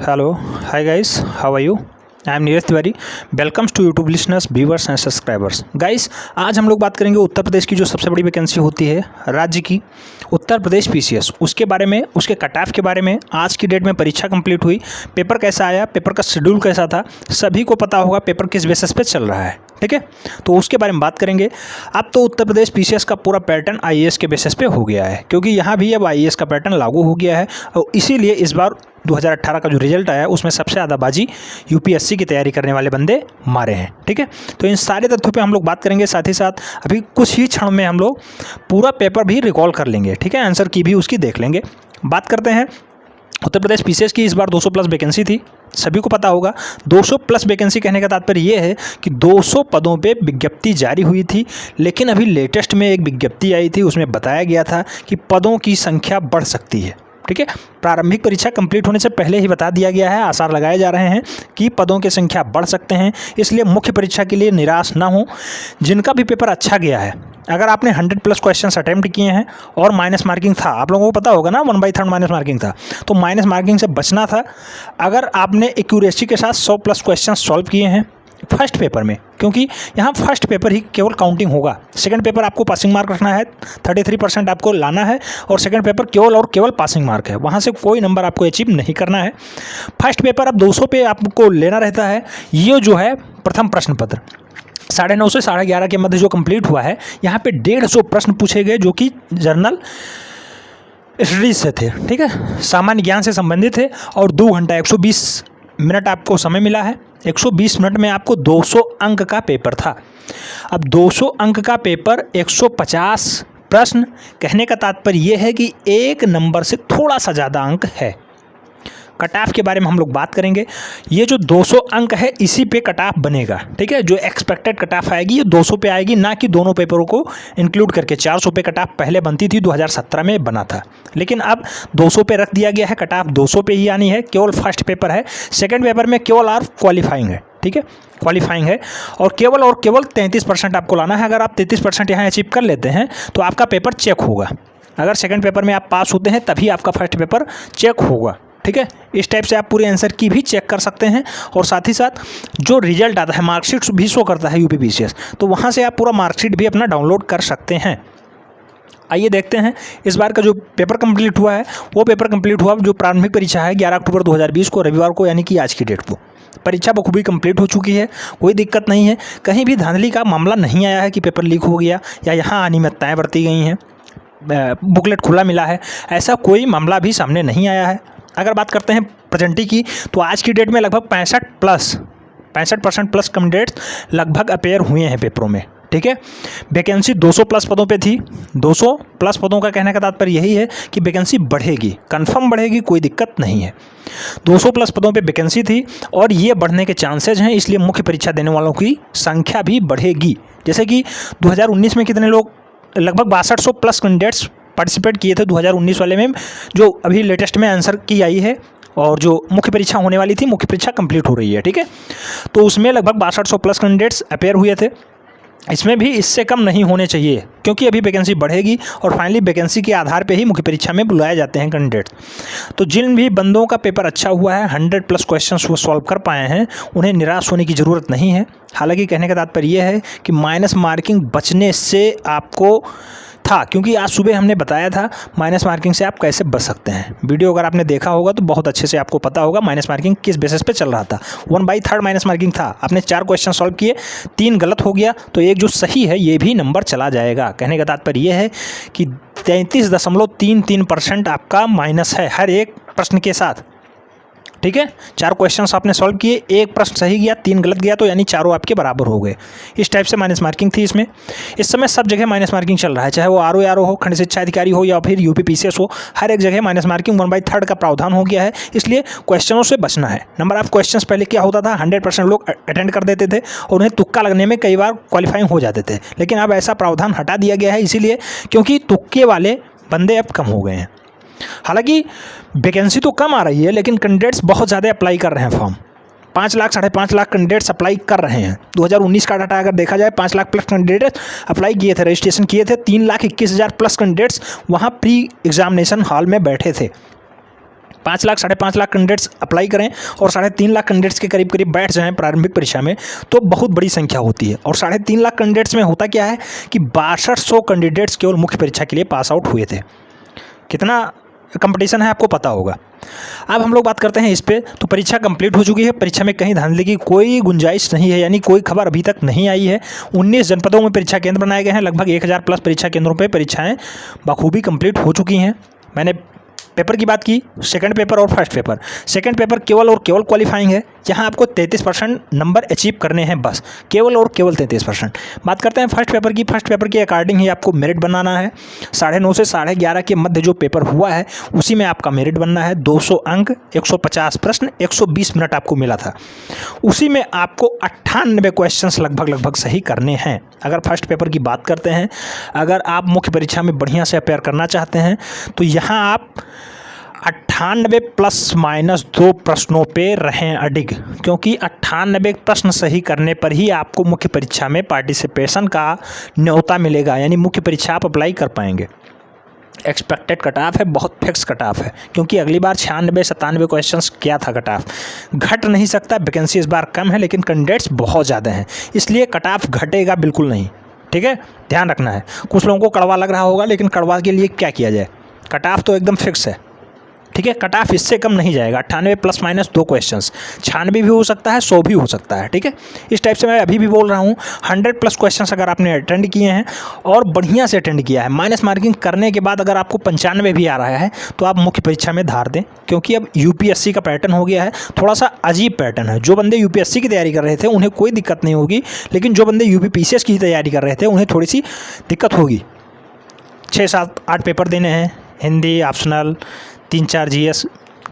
Hello, hi guys, how are you? I am Neeraj Tiwari. Welcomes to YouTube listeners, viewers and subscribers. Guys, आज हम लोग बात करेंगे उत्तर प्रदेश की जो सबसे बड़ी वैकेंसी होती है राज्य की, उत्तर प्रदेश पीसीएस, उसके बारे में, उसके कट ऑफ के बारे में। आज की डेट में परीक्षा कंप्लीट हुई, पेपर कैसा आया, पेपर का शेड्यूल कैसा था, सभी को पता होगा पेपर किस बेसिस पे चल रहा है। ठीक है, तो उसके बारे में बात करेंगे। अब तो उत्तर प्रदेश पीसीएस का पूरा पैटर्न आईएएस के बेसिस पे हो गया है, क्योंकि यहाँ भी अब आईएएस का पैटर्न लागू हो गया है और इसीलिए इस बार 2018 का जो रिजल्ट आया उसमें सबसे ज़्यादा बाजी यूपीएससी की तैयारी करने वाले बंदे मारे हैं। ठीक है, तो इन सारे तथ्यों पे हम लोग बात करेंगे। साथ ही साथ अभी कुछ ही क्षण में हम लोग पूरा पेपर भी रिकॉल कर लेंगे। ठीक है, आंसर की भी उसकी देख लेंगे। बात करते हैं उत्तर प्रदेश पीसीएस की। इस बार 200 प्लस वैकेंसी थी, सभी को पता होगा। 200 प्लस वैकेंसी कहने का तात्पर्य ये है कि 200 पदों पे विज्ञप्ति जारी हुई थी, लेकिन अभी लेटेस्ट में एक विज्ञप्ति आई थी, उसमें बताया गया था कि पदों की संख्या बढ़ सकती है। ठीक है, प्रारंभिक परीक्षा कंप्लीट होने से पहले ही बता दिया गया है, आसार लगाए जा रहे हैं कि पदों की संख्या बढ़ सकते हैं। इसलिए मुख्य परीक्षा के लिए निराश ना हो। जिनका भी पेपर अच्छा गया है, अगर आपने 100 प्लस क्वेश्चंस अटेम्प्ट किए हैं और माइनस मार्किंग था, आप लोगों को पता होगा ना 1/3 माइनस मार्किंग था, तो माइनस मार्किंग से बचना था। अगर आपने एक्यूरेसी के साथ 100 प्लस क्वेश्चन सॉल्व किए हैं फर्स्ट पेपर में, क्योंकि यहाँ फर्स्ट पेपर ही केवल काउंटिंग होगा। सेकंड पेपर आपको पासिंग मार्क रखना है, 33% आपको लाना है, और सेकंड पेपर केवल और केवल पासिंग मार्क है, वहाँ से कोई नंबर आपको अचीव नहीं करना है। फर्स्ट पेपर अब 200 पे आपको लेना रहता है। ये जो है प्रथम प्रश्न पत्र 9:30 से 11:30 के मध्य जो कंप्लीट हुआ है, यहाँ पे 150 प्रश्न पूछे गए जो कि जर्नल स्टडीज से थे। ठीक है, सामान्य ज्ञान से संबंधित थे, और 2 घंटा 120 मिनट आपको समय मिला है। 120 मिनट में आपको 200 अंक का पेपर था। अब 200 अंक का पेपर, 150 प्रश्न, कहने का तात्पर्य यह है कि एक नंबर से थोड़ा सा ज़्यादा अंक है। कट ऑफ के बारे में हम लोग बात करेंगे। ये जो 200 अंक है, इसी पे कट ऑफ बनेगा। ठीक है, जो एक्सपेक्टेड कट ऑफ आएगी ये 200 पे आएगी, ना कि दोनों पेपरों को इंक्लूड करके। 400 पे कट ऑफ पहले बनती थी, 2017 में बना था, लेकिन अब 200 पे रख दिया गया है। कट ऑफ 200 पे ही आनी है। केवल फर्स्ट पेपर है, सेकेंड पेपर में केवल और क्वालिफाइंग है। ठीक है, क्वालिफाइंग है, और केवल 33% आपको लाना है। अगर आप 33% यहाँ अचीव कर लेते हैं तो आपका पेपर चेक होगा। अगर सेकेंड पेपर में आप पास होते हैं तभी आपका फर्स्ट पेपर चेक होगा। ठीक है, इस टाइप से आप पूरे आंसर की भी चेक कर सकते हैं, और साथ ही साथ जो रिजल्ट आता है, मार्कशीट भी शो करता है यूपी पीसीएस, तो वहाँ से आप पूरा मार्कशीट भी अपना डाउनलोड कर सकते हैं। आइए देखते हैं इस बार का जो पेपर कंप्लीट हुआ है। वो पेपर कंप्लीट हुआ जो प्रारंभिक परीक्षा है 11 अक्टूबर 2020 को, रविवार को, यानी कि आज की डेट को परीक्षा बखूबी कंप्लीट हो चुकी है। कोई दिक्कत नहीं है, कहीं भी धांधली का मामला नहीं आया है कि पेपर लीक हो गया या यहाँ अनियमितताएँ बरती गई हैं, बुकलेट खुला मिला है, ऐसा कोई मामला भी सामने नहीं आया है। अगर बात करते हैं प्रेजेंटी की, तो आज की डेट में लगभग 65% प्लस कैंडिडेट्स लगभग अपेयर हुए हैं पेपरों में। ठीक है, वैकेंसी 200 प्लस पदों पे थी। 200 प्लस पदों का कहने का तात्पर्य यही है कि वैकेंसी बढ़ेगी, कंफर्म बढ़ेगी, कोई दिक्कत नहीं है। 200 प्लस पदों पे वैकेंसी थी और ये बढ़ने के चांसेज हैं, इसलिए मुख्य परीक्षा देने वालों की संख्या भी बढ़ेगी। जैसे कि 2019 में कितने लोग, लगभग 6200 प्लस कैंडिडेट्स पार्टिसिपेट किए थे 2019 वाले में, जो अभी लेटेस्ट में आंसर की आई है, और जो मुख्य परीक्षा होने वाली थी, मुख्य परीक्षा कंप्लीट हो रही है। ठीक है, तो उसमें लगभग 6200 प्लस कैंडिडेट्स अपेयर हुए थे। इसमें भी इससे कम नहीं होने चाहिए, क्योंकि अभी वैकेंसी बढ़ेगी और फाइनली वैकेंसी के आधार पे ही मुख्य परीक्षा में बुलाए जाते हैं कैंडिडेट। तो जिन भी बंदों का पेपर अच्छा हुआ है, 100 प्लस क्वेश्चंस वो सॉल्व कर पाए हैं, उन्हें निराश होने की ज़रूरत नहीं है। हालांकि कहने का तात्पर्य यह है कि माइनस मार्किंग बचने से आपको था, क्योंकि आज सुबह हमने बताया था माइनस मार्किंग से आप कैसे बच सकते हैं। वीडियो अगर आपने देखा होगा तो बहुत अच्छे से आपको पता होगा माइनस मार्किंग किस बेसिस पे चल रहा था। 1/3 माइनस मार्किंग था। आपने 4 क्वेश्चन सॉल्व किए, 3 गलत हो गया, तो एक जो सही है ये भी नंबर चला जाएगा। कहने का तात्पर्य ये है कि 33.33% आपका माइनस है हर एक प्रश्न के साथ। ठीक है, 4 क्वेश्चंस आपने सॉल्व किए, 1 प्रश्न सही गया, 3 गलत गया, तो यानी चारों आपके बराबर हो गए। इस टाइप से माइनस मार्किंग थी इसमें। इस समय सब जगह माइनस मार्किंग चल रहा है, चाहे वो आरओ हो, खंड शिक्षा अधिकारी हो, या फिर यूपी पीसीएस हो, हर एक जगह माइनस मार्किंग 1/3 का प्रावधान हो गया है। इसलिए क्वेश्चनों से बचना है। नंबर ऑफ क्वेश्चंस पहले क्या होता था, 100% लोग अटेंड कर देते थे और उन्हें तुक्का लगने में कई बार क्वालिफाइंग हो जाते थे, लेकिन अब ऐसा प्रावधान हटा दिया गया है, इसीलिए क्योंकि तुक्के वाले बंदे अब कम हो गए हैं। हालांकि वैकेंसी तो कम आ रही है, लेकिन कैंडिडेट्स बहुत ज़्यादा अप्लाई कर रहे हैं form. 5 lakh 5.5 lakh candidates apply कर रहे हैं। 2019 का डाटा अगर देखा जाए, 5 लाख प्लस कैंडिडेट्स अप्लाई किए थे, रजिस्ट्रेशन किए थे। 3,21,000 प्लस कैंडिडेट्स वहाँ प्री एग्जामिनेशन हॉल में बैठे थे। 5 लाख 5.5 लाख कैंडिडेट्स अप्लाई करें और 3.5 लाख कैंडिडेट्स के करीब करीब बैठ जाएं प्रारंभिक परीक्षा में, तो बहुत बड़ी संख्या होती है। और 3.5 लाख कैंडिडेट्स में होता क्या है कि 6200 कैंडिडेट्स केवल मुख्य परीक्षा के लिए पास आउट हुए थे। कितना कंपटीशन है आपको पता होगा। अब हम लोग बात करते हैं इस पे। तो परीक्षा कंप्लीट हो चुकी है, परीक्षा में कहीं धांधली की कोई गुंजाइश नहीं है, यानी कोई खबर अभी तक नहीं आई है। 19 जनपदों में परीक्षा केंद्र बनाए गए हैं, लगभग 1000 प्लस परीक्षा केंद्रों पे परीक्षाएं बखूबी कंप्लीट हो चुकी हैं। मैंने पेपर की बात की, सेकंड पेपर और फर्स्ट पेपर। सेकंड पेपर केवल और केवल क्वालिफाइंग है, जहां आपको 33% नंबर अचीव करने हैं, बस केवल और केवल 33%। बात करते हैं फर्स्ट पेपर की। फर्स्ट पेपर के अकॉर्डिंग ही आपको मेरिट बनाना है। 9:30 से 11:30 के मध्य जो पेपर हुआ है उसी में आपका मेरिट बनना है। 200 अंक, 150 प्रश्न, 120 मिनट आपको मिला था। उसी में आपको 98 क्वेश्चंस लगभग सही करने हैं। अगर फर्स्ट पेपर की बात करते हैं, अगर आप मुख्य परीक्षा में बढ़िया से अपेयर करना चाहते हैं तो यहाँ आप 98 ± 2 प्रश्नों पे रहें अडिग, क्योंकि 98 प्रश्न सही करने पर ही आपको मुख्य परीक्षा में पार्टिसिपेशन का न्योता मिलेगा, यानी मुख्य परीक्षा आप अप्लाई कर पाएंगे। एक्सपेक्टेड कट ऑफ है, बहुत फिक्स कट ऑफ है, क्योंकि अगली बार 96-97 क्वेश्चंस क्या था कट ऑफ, घट नहीं सकता। वैकेंसी इस बार कम है लेकिन कैंडिडेट्स बहुत ज़्यादा हैं, इसलिए कट ऑफ घटेगा बिल्कुल नहीं। ठीक है, ध्यान रखना है। कुछ लोगों को कड़वा लग रहा होगा, लेकिन कड़वा के लिए क्या किया जाए, कट ऑफ तो एकदम फिक्स है। ठीक है, कट ऑफ इससे कम नहीं जाएगा। 98 ± 2 क्वेश्चंस, 96 भी हो सकता है, 100 भी हो सकता है। ठीक है, इस टाइप से मैं अभी भी बोल रहा हूँ। 100+ क्वेश्चंस अगर आपने अटेंड किए हैं और बढ़िया से अटेंड किया है, माइनस मार्किंग करने के बाद अगर आपको 95 भी आ रहा है तो आप मुख्य परीक्षा में धार दें, क्योंकि अब यूपीएससी का पैटर्न हो गया है, थोड़ा सा अजीब पैटर्न है। जो बंदे यूपीएससी की तैयारी कर रहे थे उन्हें कोई दिक्कत नहीं होगी, लेकिन जो बंदे यूपीपीसीएस की तैयारी कर रहे थे उन्हें थोड़ी सी दिक्कत होगी। 6, 7, 8 पेपर देने हैं, हिंदी ऑप्शनल, 3-4 जीएस।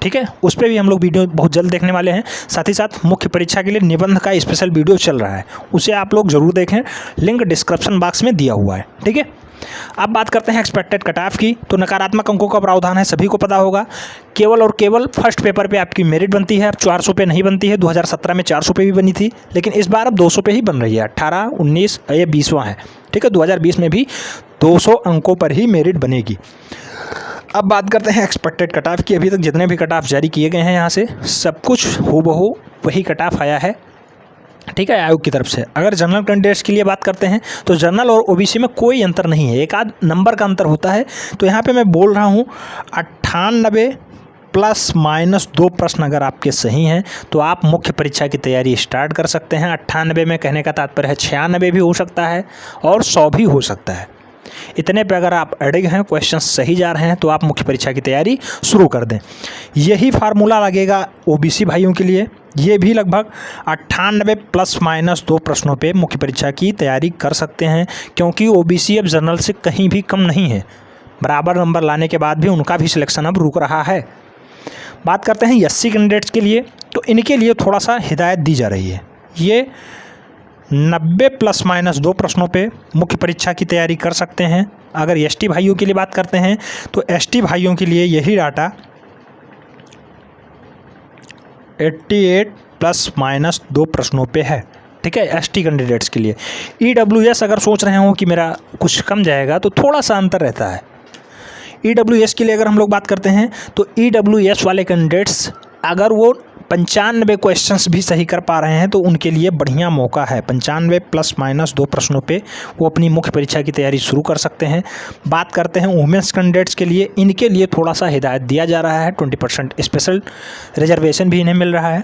ठीक है, उस पर भी हम लोग वीडियो बहुत जल्द देखने वाले हैं। साथ ही साथ मुख्य परीक्षा के लिए निबंध का स्पेशल वीडियो चल रहा है, उसे आप लोग जरूर देखें, लिंक डिस्क्रिप्शन बॉक्स में दिया हुआ है। ठीक है, अब बात करते हैं एक्सपेक्टेड कट ऑफ की। तो नकारात्मक अंकों का प्रावधान है, सभी को पता होगा। केवल और केवल फर्स्ट पेपर पे आपकी मेरिट बनती है, अब 400 पे नहीं बनती है। 2017 में 400 पे भी बनी थी, लेकिन इस बार अब 200 पे ही बन रही है। 18, 19, ये 20वां है। ठीक है, 2020 में भी 200 अंकों पर ही मेरिट बनेगी। अब बात करते हैं एक्सपेक्टेड कट ऑफ की। अभी तक जितने भी कट ऑफ जारी किए गए हैं यहाँ से सब कुछ हूबहू वही कट ऑफ आया है। ठीक है, आयोग की तरफ से। अगर जनरल कैंडिडेट्स के लिए बात करते हैं तो जनरल और ओबीसी में कोई अंतर नहीं है, एक आध नंबर का अंतर होता है। तो यहाँ पे मैं बोल रहा हूँ 98 ± 2 प्रश्न अगर आपके सही हैं तो आप मुख्य परीक्षा की तैयारी स्टार्ट कर सकते हैं। 98 में कहने का तात्पर्य है 96 भी हो सकता है और 100 भी हो सकता है। इतने पे अगर आप अड़िग हैं, क्वेश्चन सही जा रहे हैं, तो आप मुख्य परीक्षा की तैयारी शुरू कर दें। यही फार्मूला लगेगा ओबीसी भाइयों के लिए। ये भी लगभग 98 ± 2 प्रश्नों पे मुख्य परीक्षा की तैयारी कर सकते हैं, क्योंकि ओबीसी अब जनरल से कहीं भी कम नहीं है। बराबर नंबर लाने के बाद भी उनका भी सिलेक्शन अब रुक रहा है। बात करते हैं एससी कैंडिडेट्स के लिए, तो इनके लिए थोड़ा सा हिदायत दी जा रही है। ये 90 ± 2 प्रश्नों पे मुख्य परीक्षा की तैयारी कर सकते हैं। अगर एसटी भाइयों के लिए बात करते हैं तो एसटी भाइयों के लिए यही डाटा 88 ± 2 प्रश्नों पे है। ठीक है, एसटी कैंडिडेट्स के लिए। ईडब्ल्यूएस अगर सोच रहे हो कि मेरा कुछ कम जाएगा तो थोड़ा सा अंतर रहता है। ईडब्ल्यूएस के लिए अगर हम लोग बात करते हैं तो ईडब्ल्यूएस वाले कैंडिडेट्स अगर वो 95 क्वेश्चंस भी सही कर पा रहे हैं तो उनके लिए बढ़िया मौका है। 95 ± 2 प्रश्नों पे वो अपनी मुख्य परीक्षा की तैयारी शुरू कर सकते हैं। बात करते हैं वुमेंस कैंडिडेट्स के लिए, इनके लिए थोड़ा सा हिदायत दिया जा रहा है। 20% स्पेशल रिजर्वेशन भी इन्हें मिल रहा है।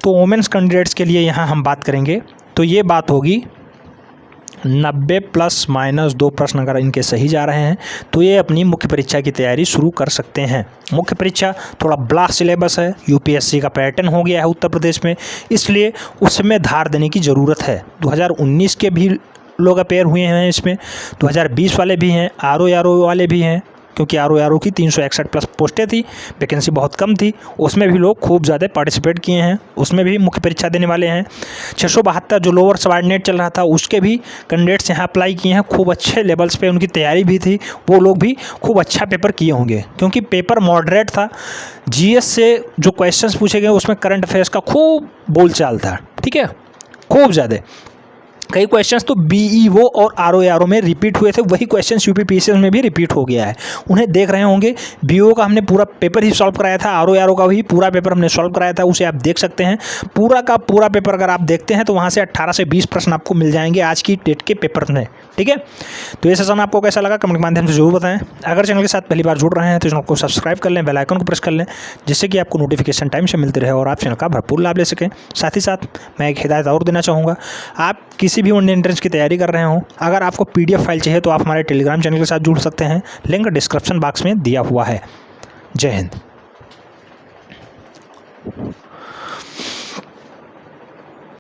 तो वुमेंस कैंडिडेट्स के लिए यहाँ हम बात करेंगे तो ये बात होगी 90 ± 2 प्रश्न अगर इनके सही जा रहे हैं तो ये अपनी मुख्य परीक्षा की तैयारी शुरू कर सकते हैं। मुख्य परीक्षा थोड़ा ब्लास्ट सिलेबस है, यूपीएससी का पैटर्न हो गया है उत्तर प्रदेश में, इसलिए उसमें धार देने की ज़रूरत है। 2019 के भी लोग अपेयर हुए हैं इसमें, 2020 वाले भी हैं, आरओ वाले भी हैं, क्योंकि आरओ की 361+ पोस्टें थी, वैकेंसी बहुत कम थी, उसमें भी लोग खूब ज़्यादा पार्टिसिपेट किए हैं, उसमें भी मुख्य परीक्षा देने वाले हैं। 672 जो लोअर सबऑर्डिनेट चल रहा था उसके भी कैंडिडेट्स यहाँ अप्लाई किए हैं, खूब अच्छे लेवल्स पे उनकी तैयारी भी थी, वो लोग भी खूब अच्छा पेपर किए होंगे, क्योंकि पेपर मॉडरेट था। जीएस से जो क्वेश्चंस पूछे गए उसमें करंट अफेयर्स का खूब बोलचाल था। ठीक है, खूब ज़्यादा। कई क्वेश्चंस तो बीईओ और आरओ में रिपीट हुए थे, वही क्वेश्चंस यूपीपीसीएस में भी रिपीट हो गया है। उन्हें देख रहे होंगे, बीईओ का हमने पूरा पेपर ही सॉल्व कराया था, आरओ का भी पूरा पेपर हमने सॉल्व कराया था, उसे आप देख सकते हैं। पूरा का पूरा पेपर अगर आप देखते हैं तो वहाँ से 18 से 20 प्रश्न आपको मिल जाएंगे आज की डेट के पेपर में, ठीक है। तो ये सेशन आपको कैसा लगा कमेंट के माध्यम से जरूर बताएं। अगर चैनल के साथ पहली बार जुड़ रहे हैं तो चैनल को सब्सक्राइब कर लें, बेल आइकन को प्रेस कर लें, जिससे कि आपको नोटिफिकेशन टाइम से मिलते रहे और आप चैनल का भरपूर लाभ ले सकें। साथ ही साथ मैं एक हिदायत और देना चाहूँगा, आप किसी भी वन एंट्रेंस की तैयारी कर रहे हो, अगर आपको पीडीएफ फाइल चाहिए तो आप हमारे टेलीग्राम चैनल के साथ जुड़ सकते हैं, लिंक डिस्क्रिप्शन बॉक्स में दिया हुआ है। जय हिंद।